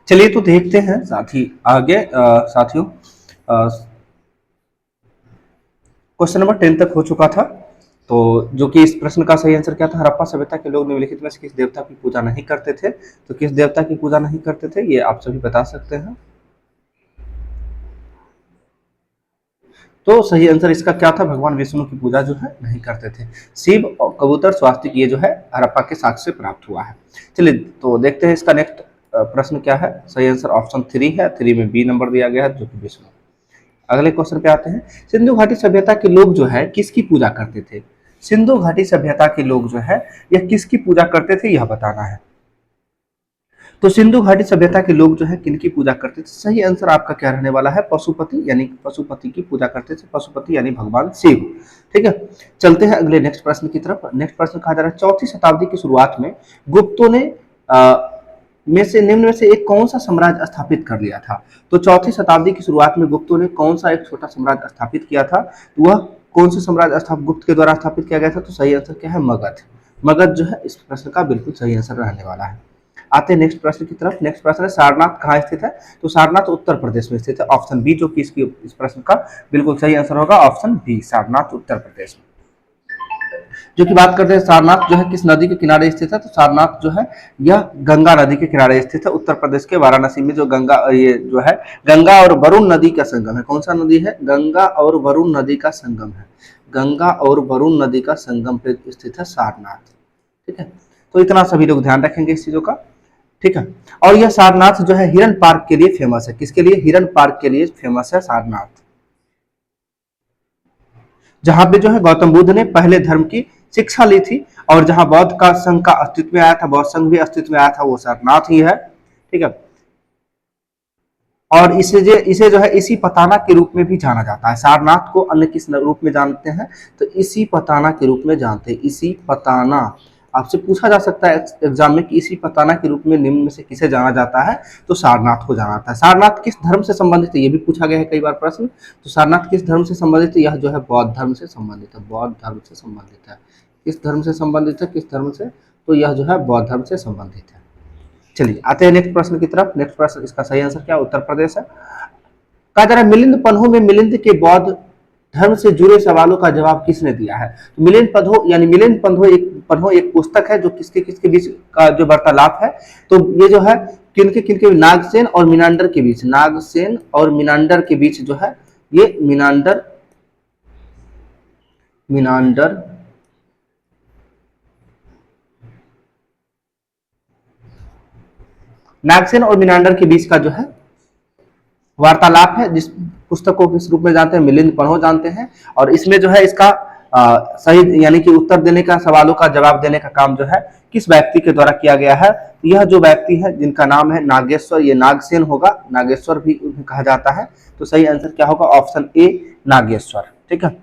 चलिए तो देखते हैं साथी आगे साथियों क्वेश्चन नंबर 10 तक हो चुका था। तो जो कि इस प्रश्न का सही आंसर क्या था, हड़प्पा सभ्यता के लोग निम्नलिखित में से किस देवता की पूजा नहीं करते थे। तो किस देवता की पूजा नहीं करते थे ये आप सभी बता सकते हैं। तो सही आंसर इसका क्या था, भगवान विष्णु की पूजा जो है नहीं करते थे। शिव और कबूतर स्वास्तिक ये जो है हड़प्पा के साक्ष्य से प्राप्त हुआ है। चलिए तो देखते हैं इसका नेक्स्ट प्रश्न क्या है। सही आंसर ऑप्शन 3 है, 3 में बी नंबर दिया गया है जो कि विष्णु। अगले क्वेश्चन पे आते हैं। सिंधु घाटी सभ्यता के लोग जो है किसकी पूजा करते थे। सिंधु घाटी सभ्यता के लोग जो है यह किसकी पूजा करते थे यह बताना है। तो सिंधु घाटी सभ्यता के लोग जो है किनकी पूजा करते थे। सही आंसर आपका क्या रहने वाला है, पशुपति यानी पशुपति की पूजा करते थे। पशुपति यानी भगवान शिव। ठीक है, चलते हैं अगले नेक्स्ट प्रश्न की तरफ। नेक्स्ट प्रश्न कहा जा रहा है, चौथी शताब्दी की शुरुआत में गुप्तों ने में से निम्न में से एक कौन सा साम्राज्य स्थापित कर लिया था। तो चौथी शताब्दी की शुरुआत में गुप्तों ने कौन सा एक छोटा साम्राज्य स्थापित किया था। तो वह कौन सा साम्राज्य गुप्त के द्वारा स्थापित किया गया था। तो सही आंसर क्या है, मगध। मगध जो है इस प्रश्न का बिल्कुल सही आंसर रहने वाला है। आते हैं नेक्स्ट प्रश्न की तरफ। नेक्स्ट प्रश्न है, सारनाथ कहाँ स्थित है। तो सारनाथ उत्तर प्रदेश में स्थित है। ऑप्शन बी जो कि इस प्रश्न का बिल्कुल सही आंसर होगा, ऑप्शन बी सारनाथ उत्तर प्रदेश में। जो कि बात करते हैं सारनाथ जो है किस नदी के किनारे स्थित है। तो सारनाथ जो है यह गंगा नदी के किनारे स्थित है। उत्तर प्रदेश के वाराणसी में जो गंगा ये जो है गंगा और वरुण नदी का संगम है। कौन सा नदी है, गंगा और वरुण नदी का संगम है। गंगा और वरुण नदी का संगम पे स्थित है सारनाथ। ठीक है, तो इतना सभी लोग ध्यान रखेंगे इस चीजों का। ठीक है, और यह सारनाथ जो है हिरन पार्क के लिए फेमस है। किसके लिए, हिरन पार्क के लिए फेमस है सारनाथ। जहां पे जो है गौतम बुद्ध ने पहले धर्म की शिक्षा ली थी और जहां बौद्ध का संघ का अस्तित्व में आया था, बौद्ध संघ भी अस्तित्व में आया था, वो सारनाथ ही है। ठीक है, और इसे जो है इसी पताना के रूप में भी जाना जाता है। सारनाथ को अन्य किस रूप में जानते हैं, तो इसी पताना के रूप में जानते हैं। इसी पताना, आपसे पूछा जा सकता है एग्जाम में कि इसी पताना के रूप में निम्न में से किसे जाना जाता है। तो सारनाथ को जाना जाता है। सारनाथ किस धर्म से संबंधित है, ये भी पूछा गया है कई बार प्रश्न। तो सारनाथ किस धर्म से संबंधित है, यह जो है बौद्ध धर्म से संबंधित है। बौद्ध धर्म से संबंधित है। किस धर्म से संबंधित है, किस धर्म से, तो यह जो है बौद्ध धर्म से संबंधित है। चलिए आते हैं नेक्स्ट प्रश्न की तरफ। नेक्स्ट प्रश्न, इसका सही आंसर क्या, उत्तर प्रदेश है। कहा जा रहा है मिलिंद पन्हो में मिलिंद के बौद्ध धर्म से जुड़े सवालों का जवाब किसने दिया है। तो मिलिंद पन्हो यानी मिलिंद पन्हो एक पुस्तक है जो किसके किसके बीच का जो वार्तालाप है। तो ये जो है किनके किनके, नागसेन और मीनांडर के बीच, नागसेन और मीनांडर के बीच जो है ये मीनांडर मीनांडर नागसेन और मीनांडर के बीच का जो है वार्तालाप है, जिस पुस्तक को किस रूप में जानते हैं, मिलिंद पन्हो जानते हैं। और इसमें जो है इसका सही यानी कि उत्तर देने का, सवालों का जवाब देने का काम जो है किस व्यक्ति के द्वारा किया गया है। यह जो व्यक्ति है जिनका नाम है नागेश्वर, ये नागसेन होगा, नागेश्वर भी उन्हें कहा जाता है। तो सही आंसर क्या होगा, ऑप्शन ए नागेश्वर। ठीक है,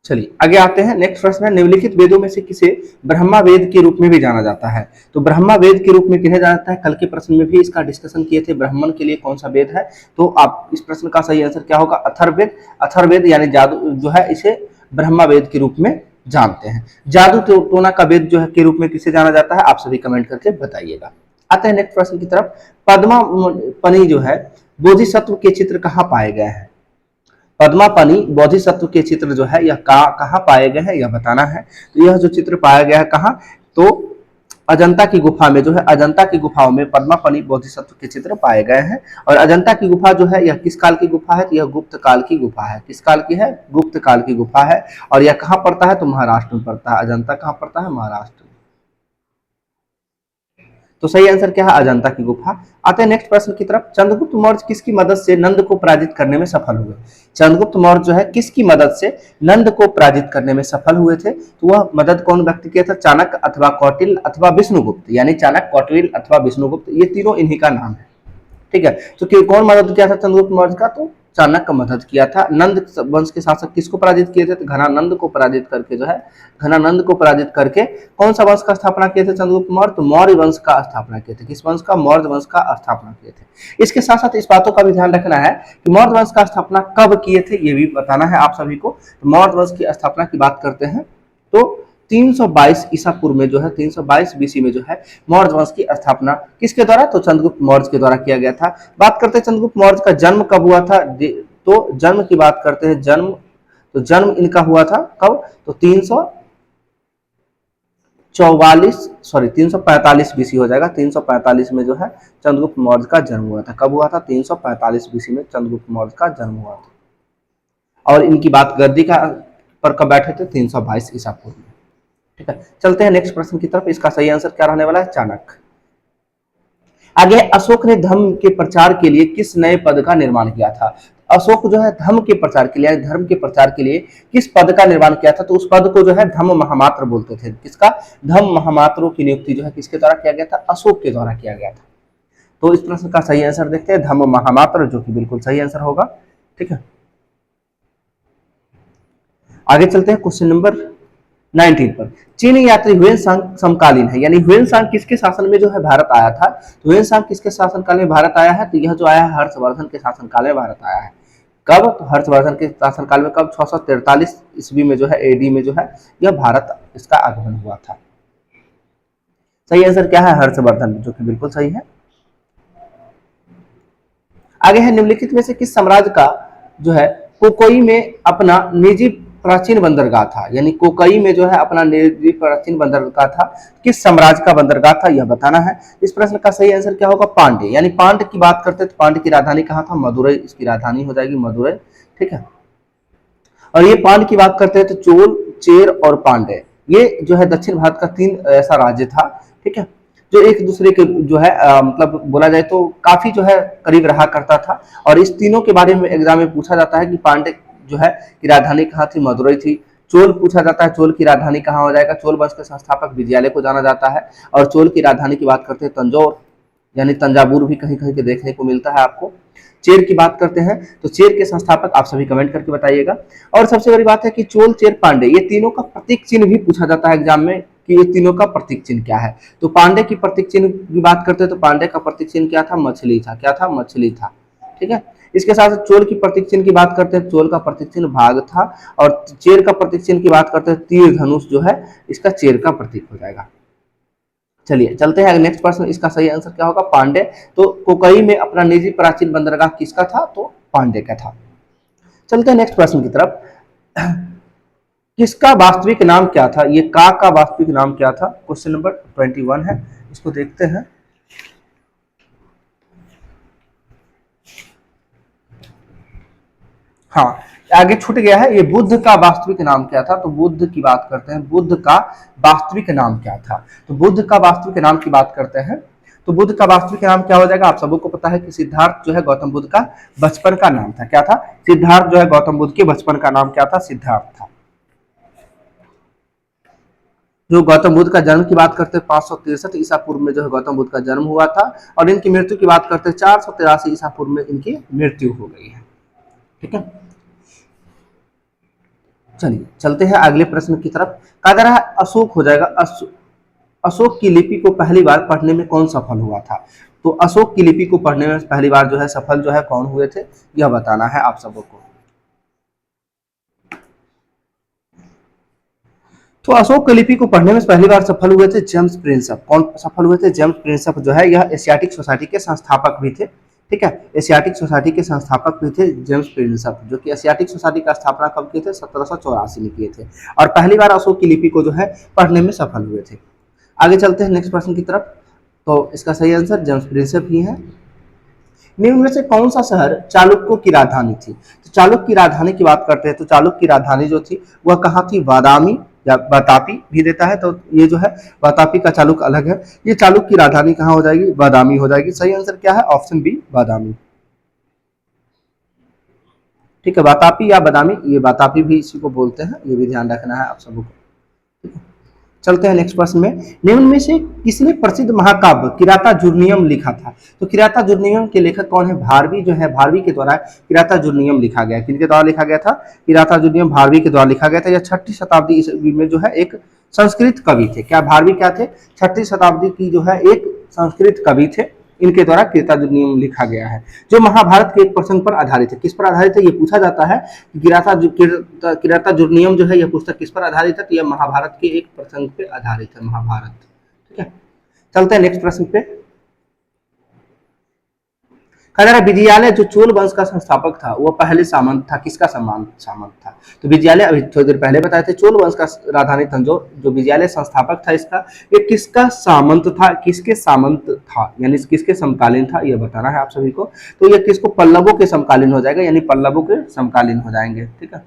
चलिए आगे आते हैं। नेक्स्ट प्रश्न है, निम्नलिखित वेदों में से किसे ब्रह्मा वेद के रूप में भी जाना जाता है। तो ब्रह्मा वेद के रूप में किन्हें जाना जाता है, कल के प्रश्न में भी इसका डिस्कशन किए थे, ब्राह्मण के लिए कौन सा वेद है। तो आप इस प्रश्न का सही आंसर क्या होगा, अथर्ववेद। अथर्ववेद यानी जादू जो है इसे ब्रह्मा वेद के रूप में जानते हैं। जादू टोना का वेद जो है के रूप में किसे जाना जाता है, आप सभी कमेंट करके बताइएगा। आते हैं नेक्स्ट प्रश्न की तरफ। पद्मापनि जो है बोधिसत्व के चित्र कहाँ पाए गए हैं। पद्मापनि बोधिसत्व के चित्र जो है यह कहाँ पाए गए हैं, यह बताना है। तो यह जो चित्र पाया गया है कहाँ, तो अजंता की गुफा में जो है, अजंता की गुफाओं में पद्मापनि बोधिसत्व के चित्र पाए गए हैं। और अजंता की गुफा जो है यह किस काल की गुफा है, तो यह गुप्त काल की गुफा है। किस काल की है, गुप्त काल की गुफा है। और यह कहाँ पड़ता है, तो महाराष्ट्र में पड़ता है। अजंता कहाँ पड़ता है, महाराष्ट्र में। तो सही आंसर क्या है, अजंता की गुफा। आते हैं नेक्स्ट प्रश्न की तरफ। चंद्रगुप्त मौर्य किसकी मदद से नंद को पराजित करने में सफल हुए। चंद्रगुप्त मौर्य जो है किसकी मदद से नंद को पराजित करने में सफल हुए थे। तो वह मदद कौन व्यक्ति किया था, चाणक्य अथवा कौटिल्य अथवा विष्णुगुप्त। यानी चाणक्य, कौटिल्य अथवा विष्णुगुप्त, ये तीनों इन्हीं का नाम है। ठीक है, तो कौन मदद किया था चंद्रगुप्त मौर्य का, तो चाणक्य मदद किया था। नंद वंश के शासक किसको पराजित किए थे, तो घनानंद को पराजित करके जो है, घनानंद को पराजित करके कौन सा वंश का स्थापना किए थे चंद्रगुप्त मौर्य, तो मौर्य वंश का स्थापना किए थे। किस वंश का, मौर्य वंश का स्थापना किए थे। इसके साथ साथ इस बातों का भी ध्यान रखना है कि मौर्य वंश का स्थापना कब किए थे, ये भी बताना है आप सभी को। मौर्य वंश की स्थापना की बात करते हैं तो 322 ईसा पूर्व में जो है 322 बीसी में जो है मौर्य वंश की स्थापना किसके द्वारा, तो चंद्रगुप्त मौर्य के द्वारा किया गया था। बात करते हैं चंद्रगुप्त मौर्य का जन्म कब हुआ था, तो जन्म की बात करते हैं, जन्म इनका हुआ था कब, तो 345 बीसी हो जाएगा। 345 में जो है चंद्रगुप्त मौर्य का जन्म हुआ था। कब हुआ था, 345 बीसी में चंद्रगुप्त मौर्य का जन्म हुआ था। और इनकी बात गद्दी का पर कब बैठे थे, 322 ईसा पूर्व में। ठीक है, चलते हैं नेक्स्ट प्रश्न की तरफ। इसका सही आंसर क्या रहने वाला है, चाणक्य। आगे अशोक ने धर्म के प्रचार के लिए किस नए पद का निर्माण किया था। अशोक जो है धर्म के प्रचार के लिए, धर्म के प्रचार के लिए किस पद का निर्माण किया था, तो उस पद को जो है धम्म महामात्र बोलते थे। किसका, धम्म महामात्रों की नियुक्ति जो है किसके द्वारा किया गया था, अशोक के द्वारा किया गया था। तो इस प्रश्न का सही आंसर देखते हैं, धम्म महामात्र, जो कि बिल्कुल सही आंसर होगा। ठीक है, आगे चलते हैं क्वेश्चन नंबर 19 पर। चीनी यात्री ह्वेनसांग समकालीन है, यानी ह्वेनसांग किसके शासन में जो है भारत आया था, तो ह्वेनसांग किसके शासनकाल में भारत आया है, तो यह जो आया है हर्षवर्धन के शासनकाल में भारत आया है। कब, तो हर्षवर्धन के शासनकाल में, कब, 643 ईस्वी में जो है, एडी में जो है यह भारत इसका आगमन हुआ था। सही आंसर क्या है, हर्षवर्धन, जो कि बिल्कुल सही है। आगे है, निम्नलिखित में से किस साम्राज्य का जो है कोकोई में अपना निजी प्राचीन बंदरगाह था, यानी कोकई में जो है अपना निजी प्राचीन बंदरगाह था, किस साम्राज्य का बंदरगाह था यह बताना है। इस प्रश्न का सही आंसर क्या होगा, पांड्य, यानी पांड्य की बात करते हैं तो पांड्य की राजधानी कहाँ था, मदुरई, इसकी राजधानी हो जाएगी मदुरई। ठीक है, और ये पांड्य की बात करते हैं तो चोल, चेर और पांड्य, ये जो है दक्षिण भारत का 3 ऐसा राज्य था। ठीक है, जो एक दूसरे के जो है मतलब बोला जाए तो काफी जो है करीब रहा करता था। और इस तीनों के बारे में एग्जाम में पूछा जाता है कि पांड्य जो है की राजधानी कहाँ थी, मदुरई थी। चोल पूछा जाता है, चोल की राजधानी कहाँ हो जाएगा, चोल वंश के संस्थापक विजयालय को जाना जाता है। और चोल की राजधानी की बात करते हैं तंजौर, यानी तंजावुर भी कहीं कहीं के देखने को मिलता है आपको। चेर की बात करते हैं तो चेर के संस्थापक आप सभी कमेंट करके बताइएगा। और सबसे बड़ी बात है कि चोल, चेर, पांडे, ये तीनों का प्रतीक चिन्ह भी पूछा जाता है एग्जाम में कि ये तीनों का प्रतीक चिन्ह क्या है। तो पांडे की प्रतीक चिन्ह की बात करते हैं तो पांडे का प्रतीक चिन्ह क्या था, मछली था। क्या था, मछली था। ठीक है, इसके साथ चोल की प्रतीक चिन्ह की बात करते हैं, चोल का प्रतीक चिन्ह भाग था। और चेर का प्रतीक चिन्ह की बात करते हैं तीर धनुष जो है इसका चेर का प्रतीक हो जाएगा। चलिए चलते हैं नेक्स्ट प्रश्न। इसका सही आंसर क्या होगा, पांडे। तो कोकई में अपना निजी प्राचीन बंदरगाह किसका था, तो पांडे का था। चलते हैं नेक्स्ट प्रश्न की तरफ। किसका वास्तविक नाम क्या था, ये का वास्तविक नाम क्या था, क्वेश्चन नंबर 21 है, इसको देखते हैं। हाँ, आगे छूट गया है, ये बुद्ध का वास्तविक नाम क्या था, तो बुद्ध की बात करते हैं, बुद्ध का वास्तविक नाम क्या था। तो बुद्ध का वास्तविक नाम की बात करते हैं तो बुद्ध का वास्तविक नाम क्या हो जाएगा, आप सबको पता है कि सिद्धार्थ जो है गौतम बुद्ध का बचपन का नाम था। क्या था, सिद्धार्थ जो है गौतम बुद्ध के बचपन का नाम क्या था, सिद्धार्थ था। जो गौतम बुद्ध का जन्म की बात करते हैं 563 ईसा पूर्व में जो है गौतम बुद्ध का जन्म हुआ था। और इनकी मृत्यु की बात करते हैं 483 ईसा पूर्व में इनकी मृत्यु हो गई है। ठीक है, चलिए चलते हैं अगले प्रश्न की तरफ। कहा जा रहा है अशोक हो जाएगा, अशोक की लिपि को पहली बार पढ़ने में कौन सफल हुआ था। तो अशोक की लिपि को पढ़ने में पहली बार जो है सफल जो है कौन हुए थे, यह बताना है आप सबको। तो अशोक की लिपि को पढ़ने में पहली बार सफल हुए थे जेम्स प्रिंसप। कौन सफल हुए थे, जेम्स प्रिंसप जो है यह एशियाटिक सोसाइटी के संस्थापक भी थे। ठीक है, एशियाटिक सोसाइटी के संस्थापक भी थे जेम्स प्रिंसप, जो कि एशियाटिक सोसाइटी का स्थापना कब किए थे, 1784 में किए थे। और पहली बार अशोक की लिपि को जो है पढ़ने में सफल हुए थे। आगे चलते हैं नेक्स्ट प्रश्न की तरफ। तो इसका सही आंसर जेम्स प्रिंसप ही है। निम्न में से कौन सा शहर चालुक्यों की राजधानी थी। तो चालुक्य की राजधानी की बात करते हैं तो चालुक्य की राजधानी जो थी वह कहाँ थी, बादामी या बतापी भी देता है। तो ये जो है बतापी का चालुक्य अलग है, ये चालुक्य की राजधानी कहाँ हो जाएगी, बादामी हो जाएगी। सही आंसर क्या है, ऑप्शन बी, बादामी। ठीक है, बतापी या बादामी, ये बतापी भी इसी को बोलते हैं, ये भी ध्यान रखना है आप सबको। ठीक है, चलते हैं नेक्स्ट प्रश्न में। निम्न में से किसने प्रसिद्ध महाकाव्य किरातार्जुनीयम लिखा था। तो किरातार्जुनीयम के लेखक कौन है, भारवी जो है, भारवी के द्वारा किरातार्जुनीयम लिखा गया। किनके द्वारा लिखा गया था, किरातार्जुनीयम भारवी के द्वारा लिखा गया था। यह 6ठी शताब्दी ईस्वी में जो है एक संस्कृत कवि थे। क्या भारवी क्या थे, 6ठी शताब्दी की जो है एक संस्कृत कवि थे। इनके द्वारा किरातार्जुनीयम लिखा गया है, जो महाभारत के एक प्रसंग पर आधारित है। किस पर आधारित है ये पूछा जाता है कि किरातार्जुनीयम जो है यह पुस्तक किस पर आधारित है, तो यह महाभारत के एक प्रसंग पे आधारित है, महाभारत। ठीक है, चलते हैं नेक्स्ट प्रश्न पे। कह रहा विजयालय जो चोल वंश का संस्थापक था वह पहले सामंत था, किसका सामंत था, तो विजयालय अभी थोड़ी देर पहले बताए थे चोल वंश का राजधानी तंजौर, जो विजयालय संस्थापक था इसका, ये किसका सामंत था, किसके सामंत था, यानी किसके समकालीन था, यह बताना है आप सभी को। तो यह किसको, पल्लवों के समकालीन हो जाएगा, यानी पल्लवों के समकालीन हो जाएंगे। ठीक है,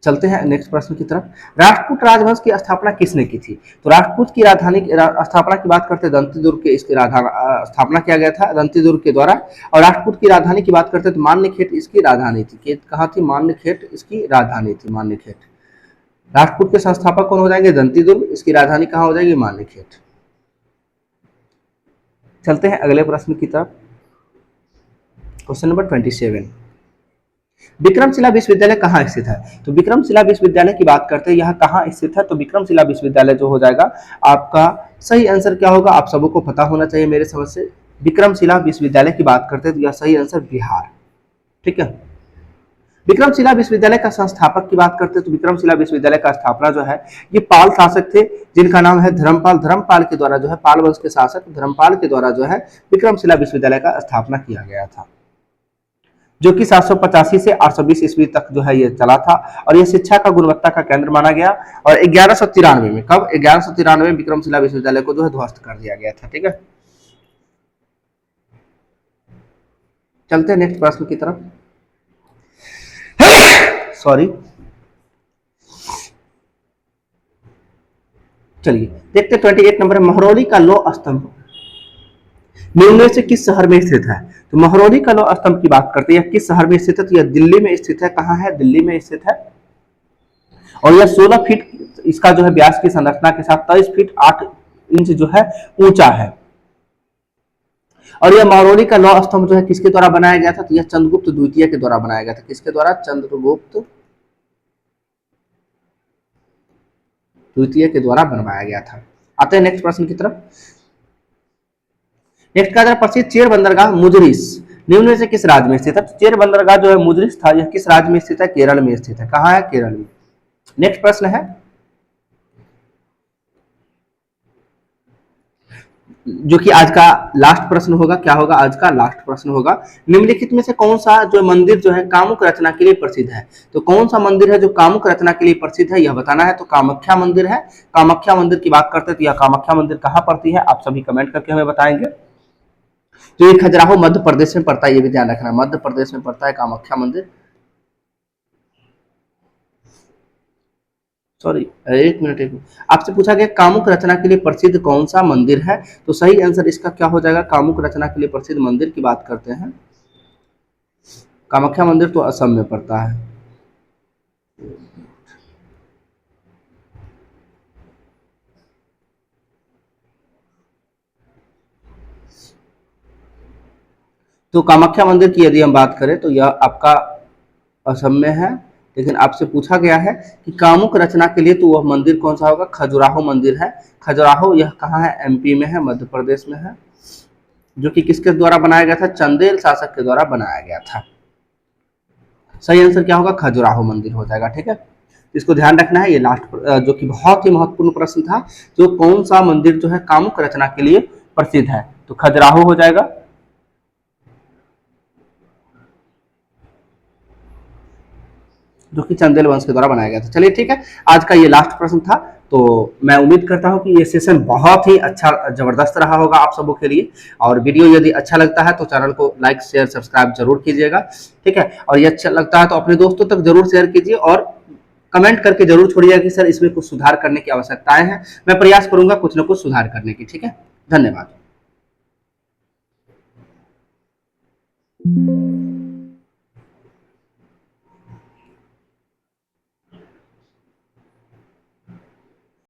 चलते हैं नेक्स्ट प्रश्न की तरफ। राष्ट्रकूट राजवंश की स्थापना किसने की थी, तो राष्ट्रकूट की राजधानी स्थापना की बात करते हैं दंतीदुर्ग के, इसकी स्थापना किया गया था दंतीदुर्ग के द्वारा। और राष्ट्रकूट की राजधानी की बात करते हैं तो मान्यखेट इसकी राजधानी थी, कहाँ थी, मान्यखेट इसकी राजधानी थी, मान्यखेट। राष्ट्रकूट के संस्थापक कौन हो जाएंगे, दंतीदुर्ग, इसकी राजधानी कहाँ हो जाएगी, मान्यखेट। चलते हैं अगले प्रश्न की तरफ, क्वेश्चन नंबर 27। विक्रमशिला विश्वविद्यालय कहाँ स्थित है, तो विक्रमशिला विश्वविद्यालय की बात करते हैं, यह कहाँ स्थित है, तो विक्रमशिला विश्वविद्यालय जो हो जाएगा आपका सही आंसर क्या होगा, आप सबको पता होना चाहिए मेरे समझ से। विक्रमशिला विश्वविद्यालय की बात करते हैं तो यह सही आंसर बिहार। ठीक है, विक्रमशिला विश्वविद्यालय का संस्थापक की बात करते हैं तो विक्रमशिला विश्वविद्यालय का स्थापना जो है ये पाल शासक थे, जिनका नाम है धर्मपाल। धर्मपाल के द्वारा जो है, पाल वंश के शासक धर्मपाल के द्वारा जो है विक्रमशिला विश्वविद्यालय का स्थापना किया गया था, जो कि 785 से 820 ईस्वी तक जो है ये चला था। और ये शिक्षा का गुणवत्ता का केंद्र माना गया। और 1193 में, कब, 1193 में विक्रमशिला विश्वविद्यालय को जो है ध्वस्त कर दिया गया था। ठीक है, चलते हैं नेक्स्ट प्रश्न की तरफ। सॉरी, चलिए देखते हैं 28 नंबर, महरौली का लौह स्तंभ निम्न में से किस शहर में स्थित है, तो महरौली का लौह स्तंभ की बात करते हैं, किस शहर में स्थित है, तो यह दिल्ली में स्थित है। कहाँ है, दिल्ली में स्थित है। और यह 16 फीट इसका जो है व्यास की संरचना के साथ 23 फीट 8 इंच जो है ऊंचा है। और यह महरौली का लौह स्तंभ जो है किसके द्वारा बनाया गया था, तो यह चंद्रगुप्त द्वितीय के द्वारा बनाया गया था। किसके द्वारा, चंद्रगुप्त द्वितीय के द्वारा बनवाया गया था। आते हैं नेक्स्ट प्रश्न की तरफ। नेक्स्ट का प्रसिद्ध चेर बंदरगाह मुजरिस निम्न में से किस राज्य में स्थित है, तो चेर बंदरगाह जो है मुजरिस था, यह किस राज्य में स्थित है, केरल में स्थित है। कहाँ है, केरल में। नेक्स्ट प्रश्न है, जो कि आज का लास्ट प्रश्न होगा, क्या होगा, आज का लास्ट प्रश्न होगा। निम्नलिखित में से कौन सा जो मंदिर जो है कामुक रचना के लिए प्रसिद्ध है, तो कौन सा मंदिर है जो कामुक रचना के लिए प्रसिद्ध है, यह बताना है। तो कामाख्या मंदिर है। कामाख्या मंदिर की बात करते हैं तो यह कामाख्या मंदिर कहाँ पड़ती है, आप सभी कमेंट करके हमें बताएंगे। तो ये खजुराहो मध्य प्रदेश में पड़ता है, ये भी ध्यान रखना, मध्य प्रदेश में पड़ता है कामाख्या मंदिर। सॉरी, एक मिनट, आपसे पूछा गया कामुक रचना के लिए प्रसिद्ध कौन सा मंदिर है, तो सही आंसर इसका क्या हो जाएगा, कामुक रचना के लिए प्रसिद्ध मंदिर की बात करते हैं, कामाख्या मंदिर तो असम में पड़ता है। तो कामाख्या मंदिर की यदि हम बात करें तो यह आपका असम में है। लेकिन आपसे पूछा गया है कि कामुक रचना के लिए, तो वह मंदिर कौन सा होगा, खजुराहो मंदिर है। खजुराहो यह कहाँ है, एमपी में है, मध्य प्रदेश में है, जो कि किसके द्वारा बनाया गया था, चंदेल शासक के द्वारा बनाया गया था। सही आंसर क्या होगा, खजुराहो मंदिर हो जाएगा। ठीक है, इसको ध्यान रखना है। ये लास्ट जो कि बहुत ही महत्वपूर्ण प्रश्न था, जो कौन सा मंदिर जो है कामुक रचना के लिए प्रसिद्ध है, तो खजुराहो हो जाएगा। जो कि चंदेल वंश के द्वारा बनाया गया था। चलिए ठीक है, आज का ये लास्ट प्रश्न था। तो मैं उम्मीद करता हूं कि ये सेशन बहुत ही अच्छा जबरदस्त रहा होगा आप सबों के लिए। और वीडियो यदि अच्छा लगता है तो चैनल को लाइक शेयर सब्सक्राइब जरूर कीजिएगा। ठीक है, और ये अच्छा लगता है तो अपने दोस्तों तक जरूर शेयर कीजिए और कमेंट करके जरूर छोड़िएगा कि सर इसमें कुछ सुधार करने की आवश्यकताएं हैं। मैं प्रयास करूंगा कुछ न कुछ सुधार करने की। ठीक है, धन्यवाद।